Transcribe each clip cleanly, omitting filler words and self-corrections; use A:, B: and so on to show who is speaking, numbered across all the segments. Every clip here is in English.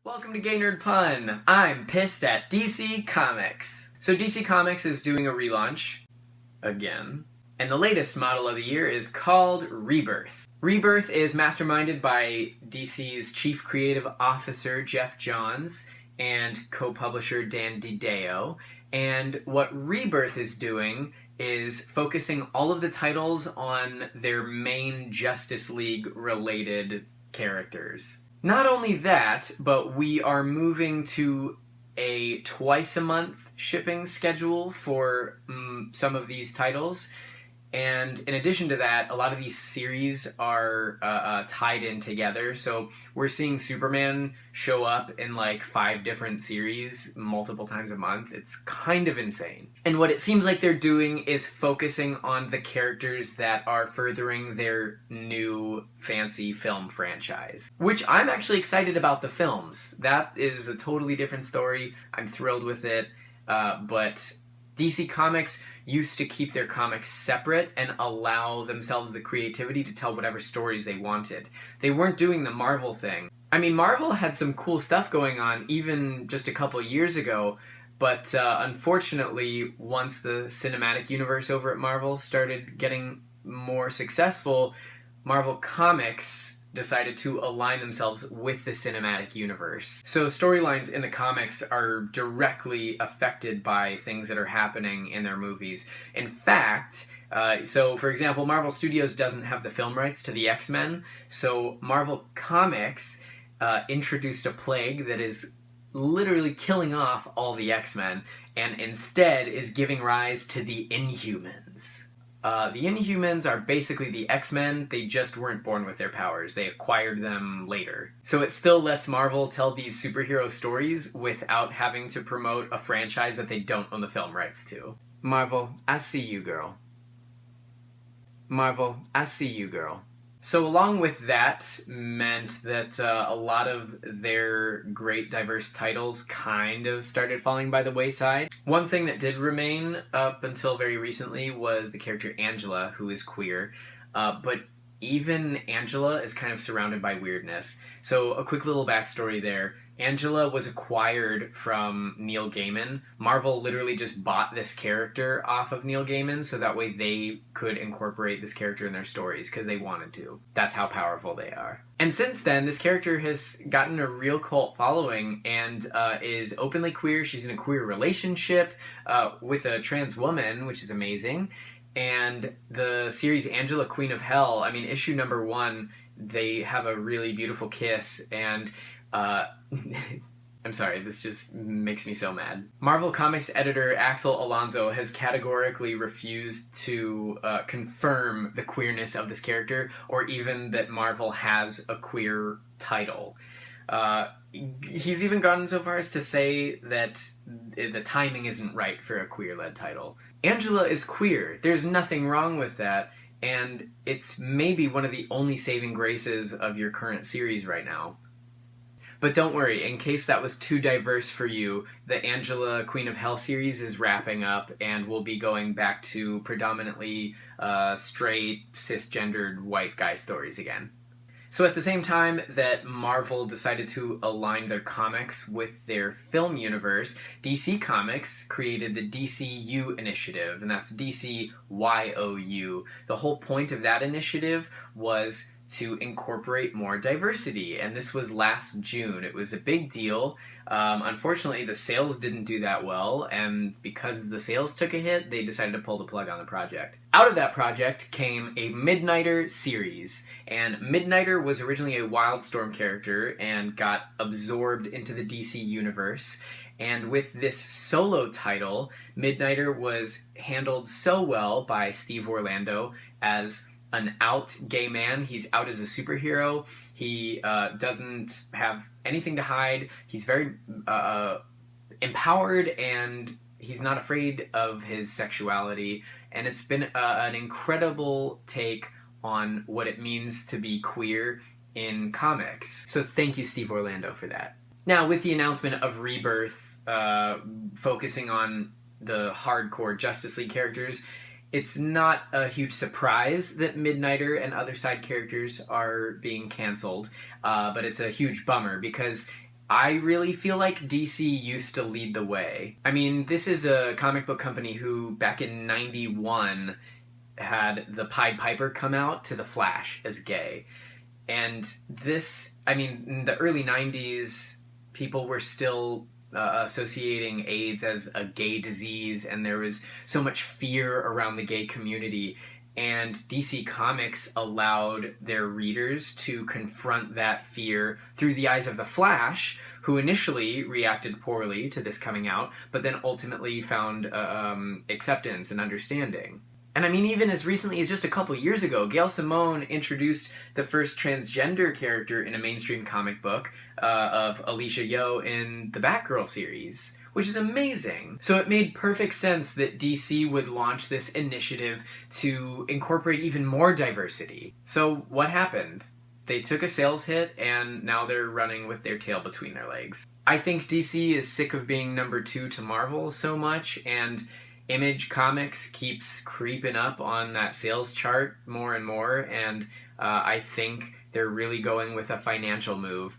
A: Welcome to Gay Nerd Pun. I'm pissed at DC Comics. So DC Comics is doing a relaunch, again, and the latest model of the year is called Rebirth. Rebirth is masterminded by DC's Chief Creative Officer Jeff Johns and co-publisher Dan DiDio, and what Rebirth is doing is focusing all of the titles on their main Justice League related characters. Not only that, but we are moving to a twice-a-month shipping schedule for some of these titles. And in addition to that, a lot of these series are tied in together. So we're seeing Superman show up in like 5 different series multiple times a month. It's kind of insane. And what it seems like they're doing is focusing on the characters that are furthering their new fancy film franchise. Which I'm actually excited about the films. That is a totally different story. I'm thrilled with it. But DC Comics used to keep their comics separate and allow themselves the creativity to tell whatever stories they wanted. They weren't doing the Marvel thing. I mean, Marvel had some cool stuff going on even just a couple years ago, but unfortunately, once the cinematic universe over at Marvel started getting more successful, Marvel Comics decided to align themselves with the cinematic universe. So storylines in the comics are directly affected by things that are happening in their movies. In fact, so for example, Marvel Studios doesn't have the film rights to the X-Men, so Marvel Comics introduced a plague that is literally killing off all the X-Men, and instead is giving rise to the Inhumans. The Inhumans are basically the X-Men, they just weren't born with their powers, they acquired them later. So it still lets Marvel tell these superhero stories without having to promote a franchise that they don't own the film rights to. Marvel, I see you, girl. Marvel, I see you, girl. So along with that meant that a lot of their great diverse titles kind of started falling by the wayside. One thing that did remain up until very recently was the character Angela, who is queer, but even Angela is kind of surrounded by weirdness. So a quick little backstory there. Angela was acquired from Neil Gaiman. Marvel literally just bought this character off of Neil Gaiman so that way they could incorporate this character in their stories because they wanted to. That's how powerful they are. And since then, this character has gotten a real cult following and is openly queer. She's in a queer relationship with a trans woman, which is amazing. And the series Angela, Queen of Hell, I mean, issue number 1, they have a really beautiful kiss, and I'm sorry, this just makes me so mad. Marvel Comics editor Axel Alonso has categorically refused to confirm the queerness of this character, or even that Marvel has a queer title. He's even gone so far as to say that the timing isn't right for a queer-led title. Angela is queer. There's nothing wrong with that, and it's maybe one of the only saving graces of your current series right now. But don't worry, in case that was too diverse for you, the Angela Queen of Hell series is wrapping up, and we'll be going back to predominantly straight, cisgendered white guy stories again. So at the same time that Marvel decided to align their comics with their film universe, DC Comics created the DCU initiative, and that's DCYOU. The whole point of that initiative was to incorporate more diversity, and this was last June. It was a big deal. Unfortunately, the sales didn't do that well, and because the sales took a hit, they decided to pull the plug on the project. Out of that project came a Midnighter series, and Midnighter was originally a Wildstorm character and got absorbed into the DC universe. And with this solo title, Midnighter was handled so well by Steve Orlando as an out gay man. He's out as a superhero. He doesn't have anything to hide. He's very empowered, and he's not afraid of his sexuality. And it's been an incredible take on what it means to be queer in comics. So thank you, Steve Orlando, for that. Now, with the announcement of Rebirth focusing on the hardcore Justice League characters, it's not a huge surprise that Midnighter and other side characters are being canceled, but it's a huge bummer because I really feel like DC used to lead the way. I mean, this is a comic book company who, back in 91, had the Pied Piper come out to The Flash as gay. And this, I mean, in the early 90s, people were still associating AIDS as a gay disease, and there was so much fear around the gay community. And DC Comics allowed their readers to confront that fear through the eyes of the Flash, who initially reacted poorly to this coming out, but then ultimately found acceptance and understanding. And I mean, even as recently as just a couple years ago, Gail Simone introduced the first transgender character in a mainstream comic book of Alicia Yeoh in the Batgirl series, which is amazing. So it made perfect sense that DC would launch this initiative to incorporate even more diversity. So what happened? They took a sales hit, and now they're running with their tail between their legs. I think DC is sick of being number 2 to Marvel so much, and Image Comics keeps creeping up on that sales chart more and more, and I think they're really going with a financial move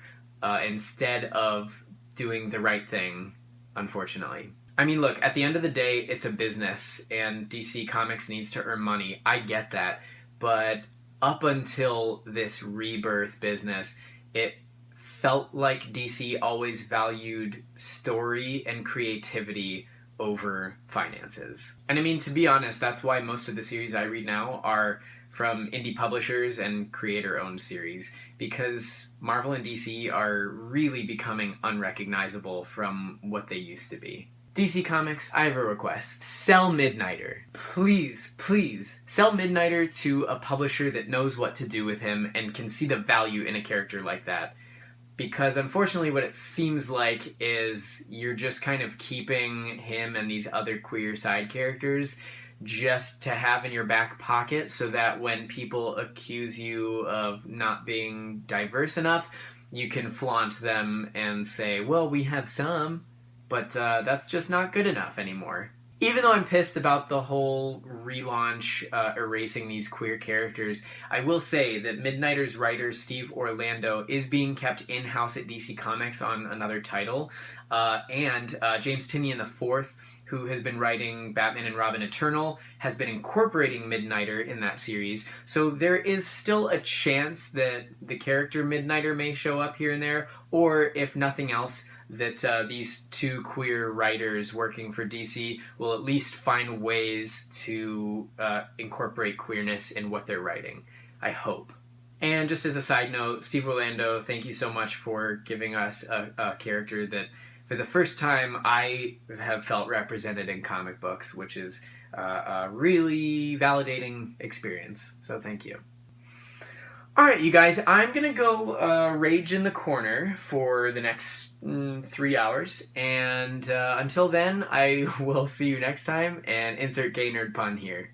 A: instead of doing the right thing, unfortunately. I mean, look, at the end of the day, it's a business, and DC Comics needs to earn money. I get that, but up until this Rebirth business, it felt like DC always valued story and creativity over finances. And I mean, to be honest, that's why most of the series I read now are from indie publishers and creator-owned series, because Marvel and DC are really becoming unrecognizable from what they used to be. DC Comics, I have a request. Sell Midnighter. Please, please. Sell Midnighter to a publisher that knows what to do with him and can see the value in a character like that. Because unfortunately what it seems like is you're just kind of keeping him and these other queer side characters just to have in your back pocket, so that when people accuse you of not being diverse enough, you can flaunt them and say, well, we have some, but that's just not good enough anymore. Even though I'm pissed about the whole relaunch erasing these queer characters, I will say that Midnighter's writer Steve Orlando is being kept in-house at DC Comics on another title, and James Tynion IV, who has been writing Batman and Robin Eternal, has been incorporating Midnighter in that series, so there is still a chance that the character Midnighter may show up here and there, or if nothing else, that these two queer writers working for DC will at least find ways to incorporate queerness in what they're writing. I hope. And just as a side note, Steve Orlando, thank you so much for giving us a character that, for the first time, I have felt represented in comic books, which is a really validating experience. So thank you. Alright, you guys, I'm going to go rage in the corner for the next 3 hours, and until then, I will see you next time, and insert gay nerd pun here.